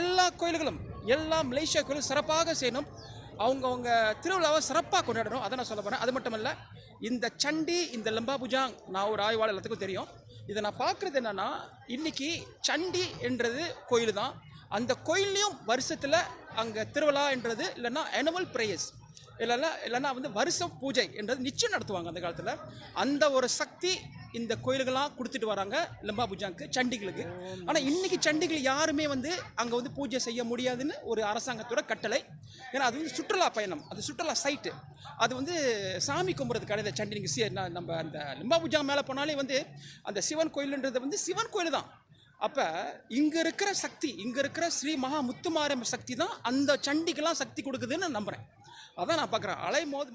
எல்லா கோயில்களும் எல்லா மலேசியா கோயிலும் சிறப்பாக செய்யணும். அவங்கவுங்க திருவிழாவை சிறப்பாக கொண்டாடணும். அதை நான் சொல்ல போகிறேன். அது மட்டும் இல்லை, இந்த சண்டி, இந்த லம்பா புஜாங், நான் ஒரு ஆய்வாளர், எல்லாத்துக்கும் தெரியும். இதை நான் பார்க்குறது என்னென்னா, இன்றைக்கி சண்டி என்றது கோயில் தான். அந்த கோயில்லையும் வருஷத்தில் அங்கே திருவிழான்றது இல்லைன்னா ஆனுவல் ப்ரேயர்ஸ் இல்லைன்னா வருஷம் பூஜை என்றது நிச்சயம் நடத்துவாங்க அந்த காலத்தில். அந்த ஒரு சக்தி இந்த கோயில்கள்லாம் கொடுத்துட்டு வராங்க லம்பா புஜாங்க்கு, சண்டிகளுக்கு. ஆனால் இன்றைக்கி சண்டிகள் யாருமே அங்கே பூஜை செய்ய முடியாதுன்னு ஒரு அரசாங்கத்தோட கட்டளை. ஏன்னா அது சுற்றுலா பயணம், அது சுற்றுலா சைட்டு. அது சாமி கும்பிட்றது கிடையாது. சண்டி நீங்கள் நம்ம அந்த லம்பா புஜாங் மேலே போனாலே அந்த சிவன் கோயிலுன்றது சிவன் கோயில் தான். அப்போ இங்கே இருக்கிற சக்தி, இங்கே இருக்கிற ஸ்ரீ மகா முத்துமாரியம்மன் சக்தி தான் அந்த சண்டிக்கெல்லாம் சக்தி கொடுக்குதுன்னு நான் நம்புகிறேன். அதான் நான் பார்க்குறேன். அலைமோது